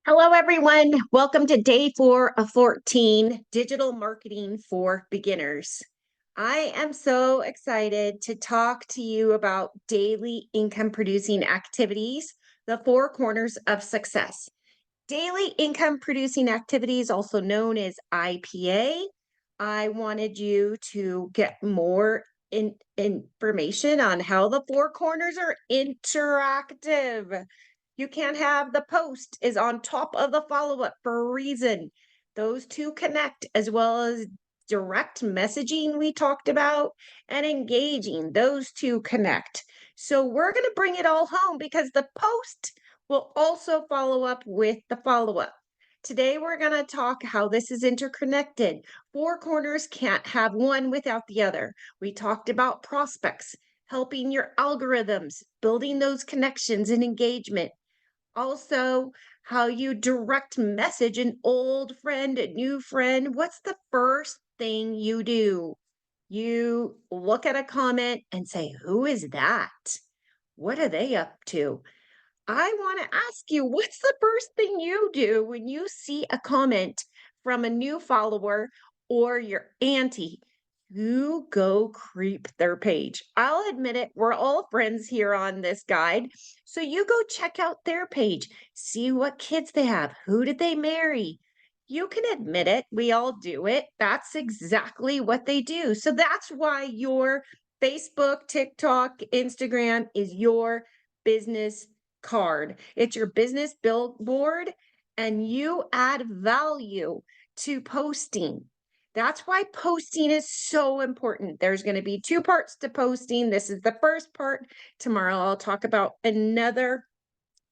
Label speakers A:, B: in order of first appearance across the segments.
A: Hello, everyone. Welcome to day 4 of 14 Digital Marketing for Beginners. I am so excited to talk to you about daily income producing activities, the four corners of success. Daily income producing activities, also known as IPA. I wanted you to get more information on how the four corners are interactive. You can't have the post is on top of the follow-up for a reason. Those two connect, as well as direct messaging we talked about and engaging. Those two connect. So we're going to bring it all home because the post will also follow up with the follow-up. Today we're going to talk how this is interconnected. Four corners can't have one without the other. We talked about prospects, helping your algorithms, building those connections and engagement. Also, how you direct message an old friend, a new friend. What's the first thing you do? You look at a comment and say, "Who is that? What are they up to?" I want to ask you, what's the first thing you do when you see a comment from a new follower or your auntie? You go creep their page. I'll admit it, we're all friends here on this guide. So you go check out their page, see what kids they have, who did they marry? You can admit it, we all do it. That's exactly what they do. So that's why your Facebook, TikTok, Instagram is your business card. It's your business billboard, and you add value to posting. That's why posting is so important. There's going to be two parts to posting. This is the first part. Tomorrow, I'll talk about another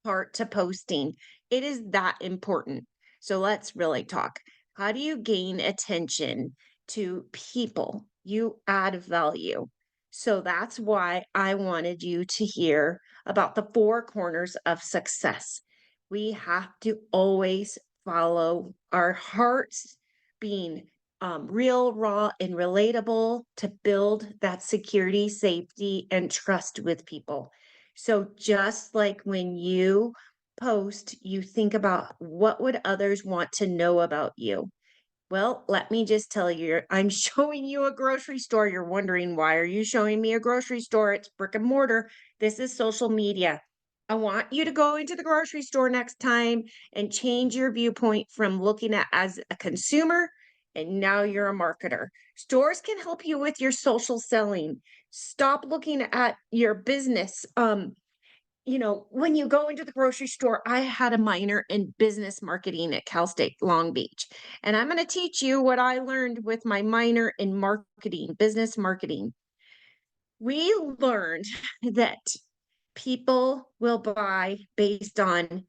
A: part to posting. It is that important. So let's really talk. How do you gain attention to people? You add value. So that's why I wanted you to hear about the four corners of success. We have to always follow our hearts, being real, raw, and relatable to build that security, safety, and trust with people. So just like when you post, you think about what would others want to know about you. Well, let me just tell you, I'm showing you a grocery store. You're wondering, why are you showing me a grocery store? It's brick and mortar. This is social media. I want you to go into the grocery store next time and change your viewpoint from looking at as a consumer and now you're a marketer. Stores can help you with your social selling. Stop looking at your business when you go into the grocery store, I had a minor in business marketing at Cal State Long Beach. And I'm going to teach you what I learned with my minor in marketing, business marketing. We learned that people will buy based on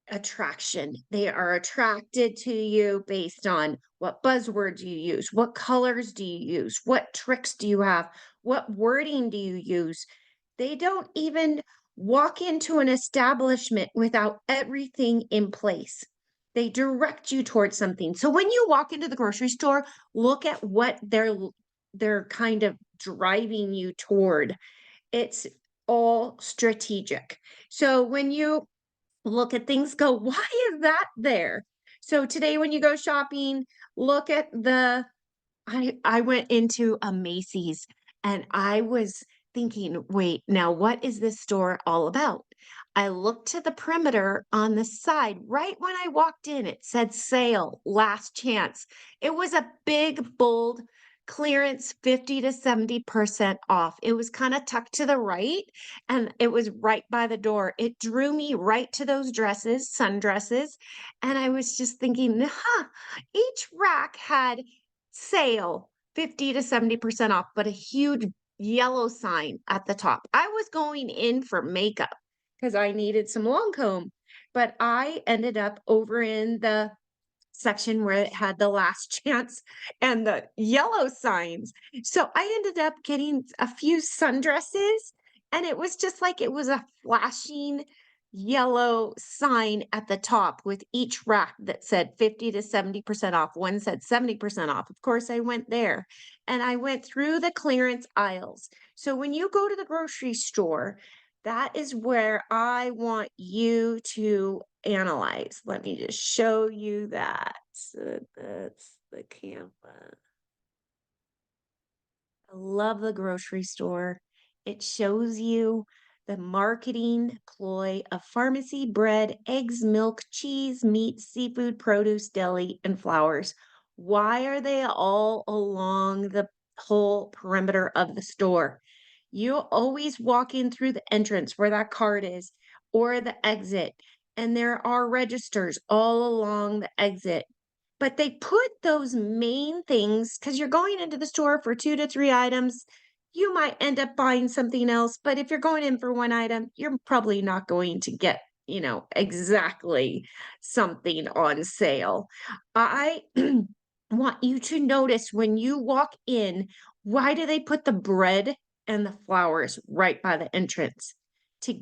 A: attraction. They are attracted to you based on what buzzwords you use, what colors do you use, what tricks do you have, what wording do you use. They don't even walk into an establishment without everything in place. They direct you towards something. So when you walk into the grocery store, look at what they're kind of driving you toward. It's all strategic. So when you look at things, go, why is that there? So today when you go shopping, look at the I went into a Macy's and I was thinking, wait, now what is this store all about? I looked to the perimeter on the side. Right when I walked in, it said sale, last chance. It was a big, bold clearance 50 to 70% off. It was kind of tucked to the right and it was right by the door. It drew me right to those dresses, sundresses. And I was just thinking, each rack had sale 50 to 70% off, but a huge yellow sign at the top. I was going in for makeup because I needed some Lancome, but I ended up over in the section where it had the last chance and the yellow signs. So I ended up getting a few sundresses, and it was just like it was a flashing yellow sign at the top with each rack that said 50 to 70% off. One said 70% off. Of course, I went there and I went through the clearance aisles. So when you go to the grocery store, that is where I want you to analyze. Let me just show you that. So that's the Canva. I love the grocery store. It shows you the marketing ploy of pharmacy, bread, eggs, milk, cheese, meat, seafood, produce, deli, and flowers. Why are they all along the whole perimeter of the store? You always walk in through the entrance where that card is or the exit, and there are registers all along the exit. But they put those main things because you're going into the store for 2 to 3 items, you might end up buying something else, but if you're going in for 1 item, you're probably not going to get, exactly something on sale. I want you to notice when you walk in, why do they put the bread and the flowers right by the entrance? To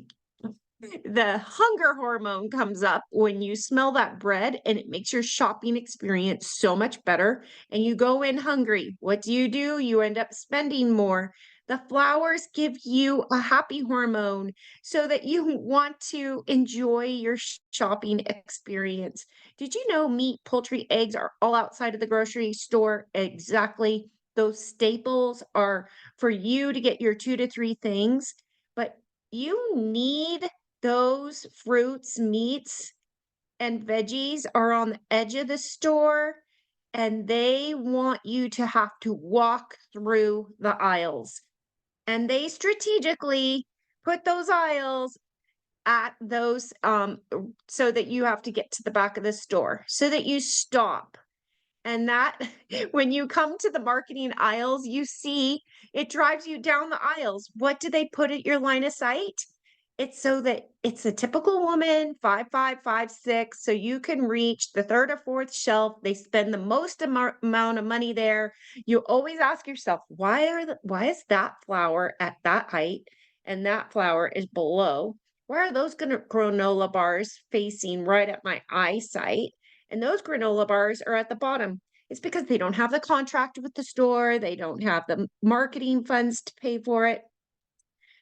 A: the hunger hormone comes up when you smell that bread and it makes your shopping experience so much better. And you go in hungry. What do? You end up spending more. The flowers give you a happy hormone so that you want to enjoy your shopping experience. Did you know meat, poultry, eggs are all outside of the grocery store? Exactly. Those staples are for you to get your 2 to 3 things, but you need those fruits, meats, and veggies are on the edge of the store, and they want you to have to walk through the aisles. And they strategically put those aisles at those so that you have to get to the back of the store, so that you stop and that when you come to the marketing aisles, you see it drives you down the aisles. What do they put at your line of sight? It's so that it's a typical woman, 5'5", 5'6", so you can reach the third or fourth shelf. They spend the most amount of money there. You always ask yourself, why is that flower at that height and that flower is below? Why are those granola bars facing right at my eyesight? And those granola bars are at the bottom. It's because they don't have the contract with the store, they don't have the marketing funds to pay for it.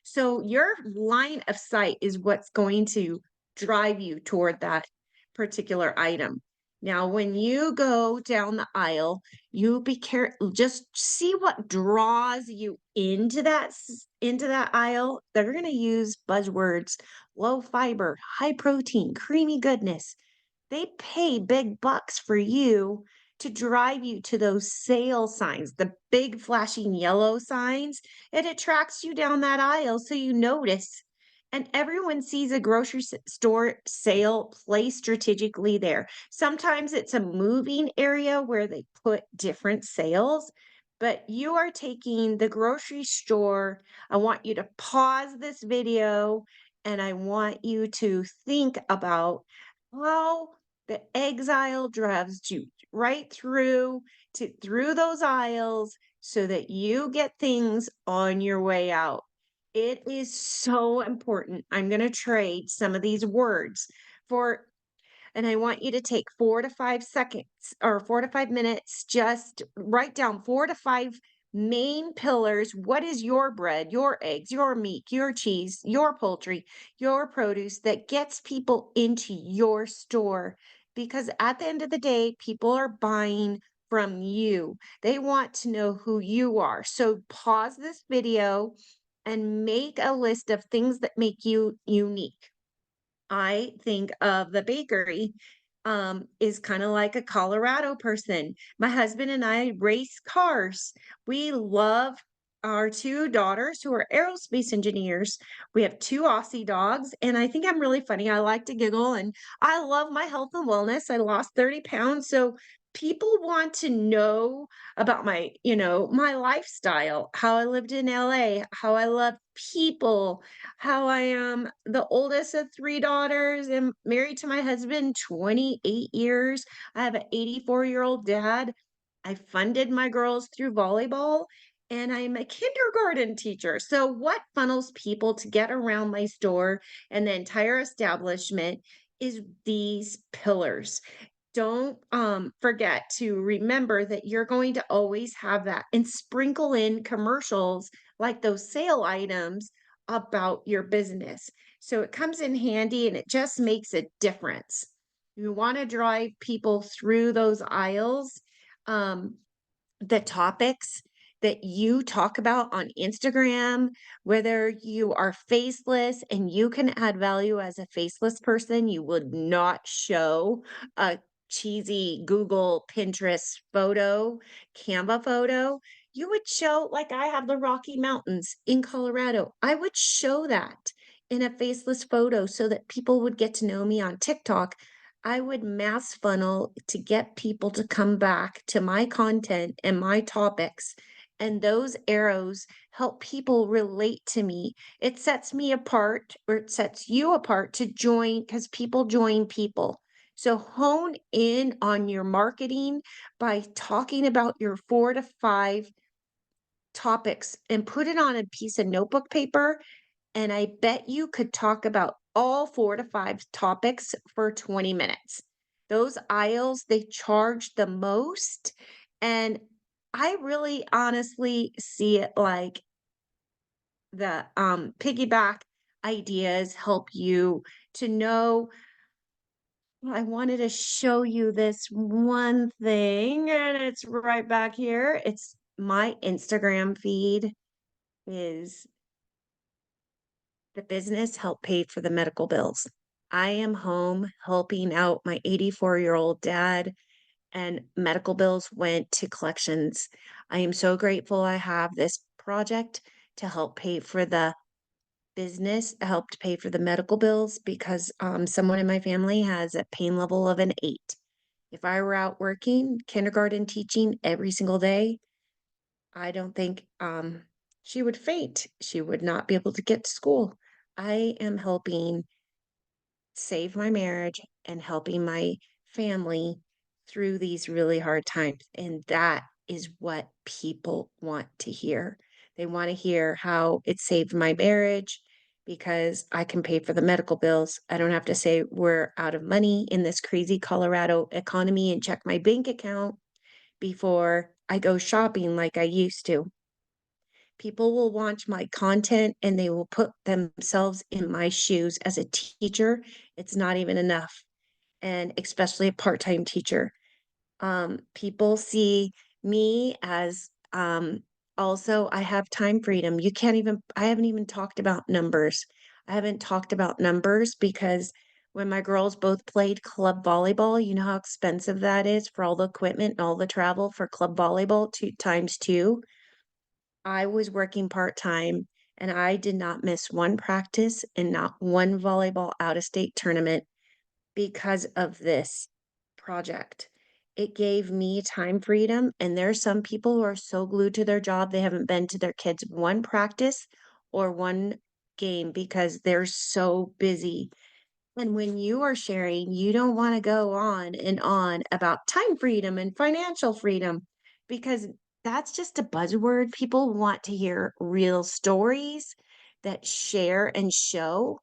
A: So your line of sight is what's going to drive you toward that particular item. Now, when you go down the aisle, you be careful, just see what draws you into that aisle. They're going to use buzzwords: low fiber, high protein, creamy goodness. They pay big bucks for you to drive you to those sale signs, the big flashing yellow signs. It attracts you down that aisle so you notice. And everyone sees a grocery store sale placed strategically there. Sometimes it's a moving area where they put different sales, but you are taking the grocery store. I want you to pause this video and I want you to think about how the exile drives you right through those aisles so that you get things on your way out. It is so important. I'm going to trade some of these words for and I want you to take 4 to 5 seconds or 4 to 5 minutes, just write down 4 to 5 main pillars. What is your bread, your eggs, your meat, your cheese, your poultry, your produce that gets people into your store? Because at the end of the day, people are buying from you. They want to know who you are. So pause this video and make a list of things that make you unique. I think of the bakery, is kind of like a Colorado person. My husband and I race cars. We love our 2 daughters who are aerospace engineers. We have 2 Aussie dogs, and I think I'm really funny. I like to giggle, and I love my health and wellness. I lost 30 pounds, so people want to know about my lifestyle, how I lived in LA, how I love people, how I am the oldest of 3 daughters and married to my husband 28 years. I have an 84-year-old dad. I funded my girls through volleyball, and I'm a kindergarten teacher. So what funnels people to get around my store and the entire establishment is these pillars. Don't forget to remember that you're going to always have that and sprinkle in commercials like those sale items about your business. So it comes in handy and it just makes a difference. You want to drive people through those aisles. Um, the topics that you talk about on Instagram, whether you are faceless and you can add value as a faceless person, you would not show a cheesy Google, Pinterest photo, Canva photo. You would show, like I have the Rocky Mountains in Colorado. I would show that in a faceless photo so that people would get to know me on TikTok. I would mass funnel to get people to come back to my content and my topics. And those arrows help people relate to me. It sets me apart, or it sets you apart to join, because people join people. So hone in on your marketing by talking about your 4 to 5 topics and put it on a piece of notebook paper, and I bet you could talk about all 4 to 5 topics for 20 minutes. Those aisles, they charge the most. And I really honestly see it like the piggyback ideas help you to know. I wanted to show you this one thing, and it's right back here. It's my Instagram feed is the business helped pay for the medical bills. I am home helping out my 84-year-old dad, and medical bills went to collections. I am so grateful I have this project to help pay for the business, helped pay for the medical bills because someone in my family has a pain level of an 8. If I were out working, kindergarten teaching every single day, I don't think she would faint. She would not be able to get to school. I am helping save my marriage and helping my family through these really hard times. And that is what people want to hear. They want to hear how it saved my marriage because I can pay for the medical bills. I don't have to say we're out of money in this crazy Colorado economy and check my bank account before I go shopping like I used to. People will watch my content and they will put themselves in my shoes as a teacher. It's not even enough, and especially a part-time teacher. People see me as also I have time freedom. You can't even I haven't even talked about numbers. I haven't talked about numbers because when my girls both played club volleyball, you know how expensive that is for all the equipment and all the travel for club volleyball, two times two. I was working part-time and I did not miss one practice and not one volleyball out-of-state tournament because of this project. It gave me time freedom, and there are some people who are so glued to their job, they haven't been to their kids' one practice or one game because they're so busy. And when you are sharing, you don't want to go on and on about time freedom and financial freedom because that's just a buzzword. People want to hear real stories that share and show.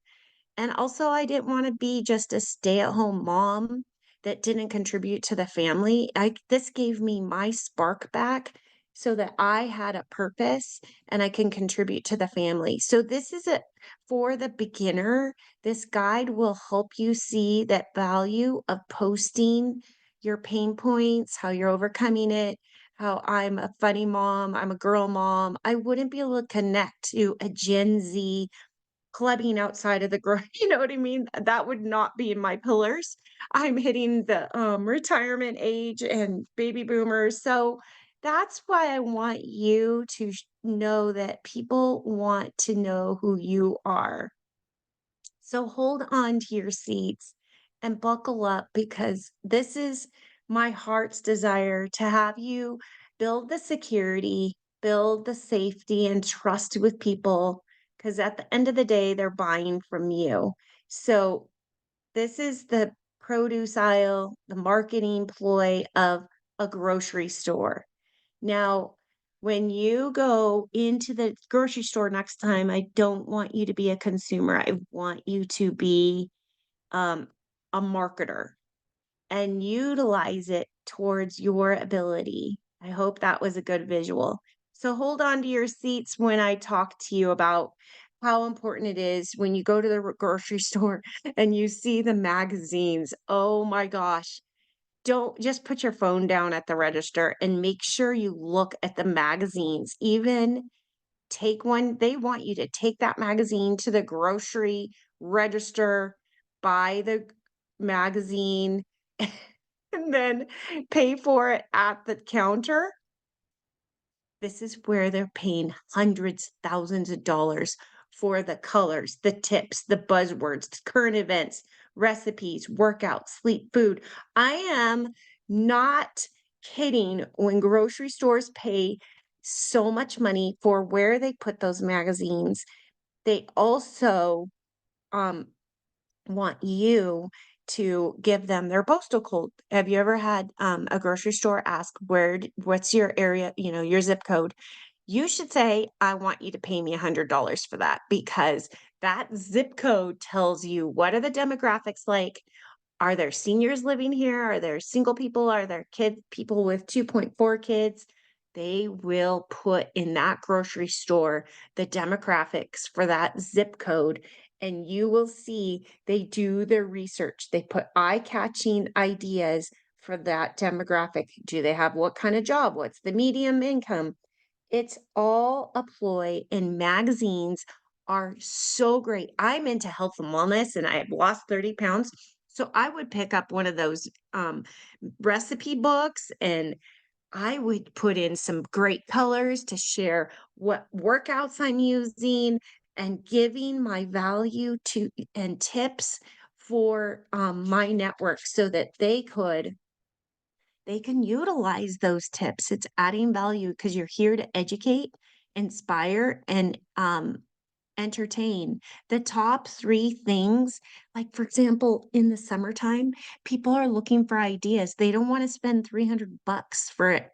A: And also, I didn't wanna be just a stay-at-home mom that didn't contribute to the family. I This gave me my spark back so that I had a purpose and I can contribute to the family. So this is a for the beginner. This guide will help you see that value of posting your pain points, how you're overcoming it, how I'm a funny mom, I'm a girl mom. I wouldn't be able to connect to a Gen Z clubbing outside of the you know what I mean? That would not be in my pillars. I'm hitting the, retirement age and baby boomers, so that's why I want you to know that people want to know who you are. So hold on to your seats and buckle up because this is my heart's desire to have you build the security, build the safety and trust with people because at the end of the day, they're buying from you. So this is the produce aisle, the marketing ploy of a grocery store. Now, when you go into the grocery store next time, I don't want you to be a consumer. I want you to be um, a marketer and utilize it towards your ability. I hope that was a good visual. So hold on to your seats when I talk to you about how important it is when you go to the grocery store and you see the magazines. Oh my gosh. Don't just put your phone down at the register and make sure you look at the magazines. Even take one, they want you to take that magazine to the grocery register, buy the magazine, and then pay for it at the counter. This is where they're paying hundreds, thousands of dollars for the colors, the tips, the buzzwords, the current events, recipes, workouts, sleep, food. I am not kidding when grocery stores pay so much money for where they put those magazines. They also um, want you to give them their postal code. Have you ever had a grocery store ask what's your area, your zip code? You should say, I want you to pay me $100 for that because that zip code tells you what are the demographics like. Are there seniors living here? Are there single people? Are there people with 2.4 kids? They will put in that grocery store the demographics for that zip code, and you will see they do their research. They put eye-catching ideas for that demographic. Do they have what kind of job? What's the medium income? It's all a ploy, and magazines are so great. I'm into health and wellness, and I have lost 30 pounds. So I would pick up one of those recipe books, and I would put in some great colors to share what workouts I'm using and giving my value to and tips for my network so that they can utilize those tips. It's adding value because you're here to educate, inspire, and entertain. The top 3 things, like, for example, in the summertime, people are looking for ideas. They don't wanna spend 300 bucks for,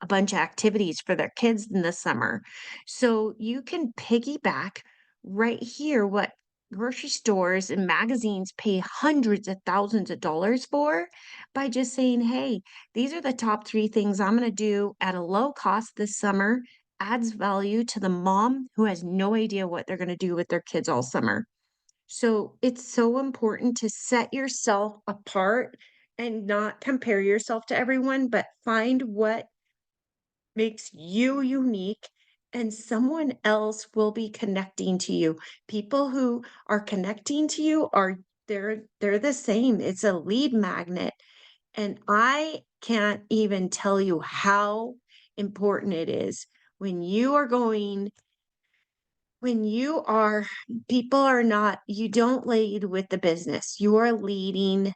A: a bunch of activities for their kids in the summer. So you can piggyback right here what grocery stores and magazines pay hundreds of thousands of dollars for by just saying, "Hey, these are the top 3 things I'm gonna do at a low cost this summer, adds value to the mom who has no idea what they're gonna do with their kids all summer." So, it's so important to set yourself apart and not compare yourself to everyone, but find what makes you unique, and someone else will be connecting to you. People who are connecting to you are they're the same. It's a lead magnet, and I can't even tell you how important it is when you are going when you are people are not you don't lead with the business. You are leading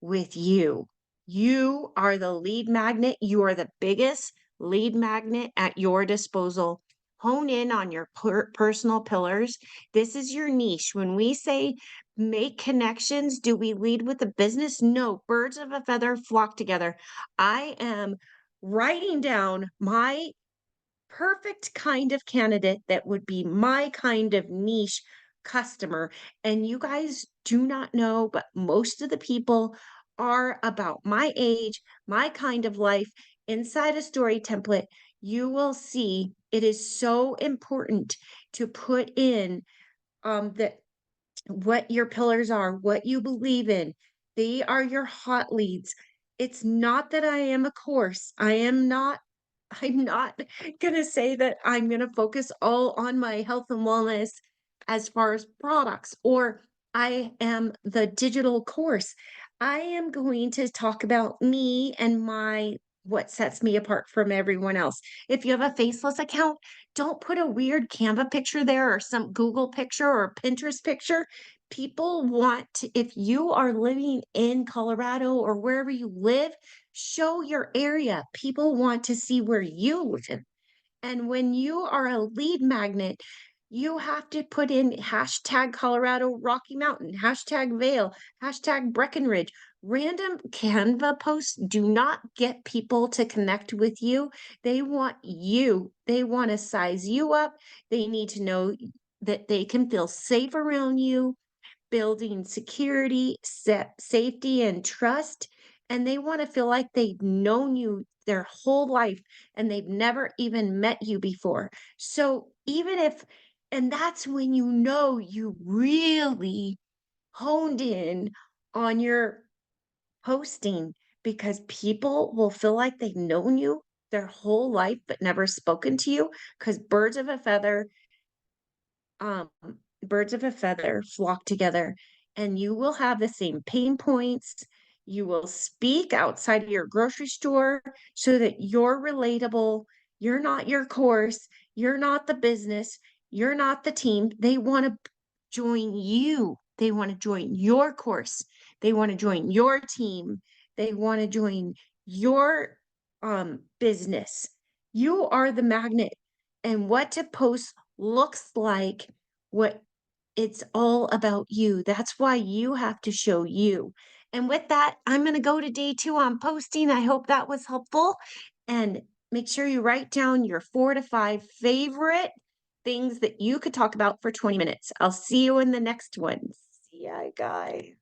A: with you. You are the lead magnet. You are the biggest lead magnet at your disposal. Hone in on your personal pillars. This is your niche. When we say make connections, do we lead with the business? No, birds of a feather flock together. I am writing down my perfect kind of candidate that would be my kind of niche customer. And you guys do not know, but most of the people are about my age, my kind of life. Inside a story template, you will see it is so important to put in that what your pillars are, what you believe in. They are your hot leads. It's not that I am a course. I'm not gonna say that I'm gonna focus all on my health and wellness as far as products, or I am the digital course. I am going to talk about me and my what sets me apart from everyone else. If you have a faceless account, don't put a weird Canva picture there or some Google picture or Pinterest picture. People want to, if you are living in Colorado or wherever you live, show your area. People want to see where you live. And when you are a lead magnet, you have to put in hashtag Colorado Rocky Mountain, hashtag Vail, hashtag Breckenridge. Random Canva posts do not get people to connect with you. They want you. They want to size you up. They need to know that they can feel safe around you, building security, safety, and trust. And they want to feel like they've known you their whole life and they've never even met you before. So even if And that's when you know you really honed in on your posting, because people will feel like they've known you their whole life but never spoken to you, because um, birds of a feather flock together, and you will have the same pain points. You will speak outside of your grocery store so that you're relatable. You're not your course. You're not the business. You're not the team. They want to join you. They want to join your course. They want to join your team. They want to join your business. You are the magnet. And what to post looks like what it's all about you. That's why you have to show you. And with that, I'm going to go to day 2 on posting. I hope that was helpful. And make sure you write down your 4 to 5 favorite things that you could talk about for 20 minutes. I'll see you in the next one. See ya, guys.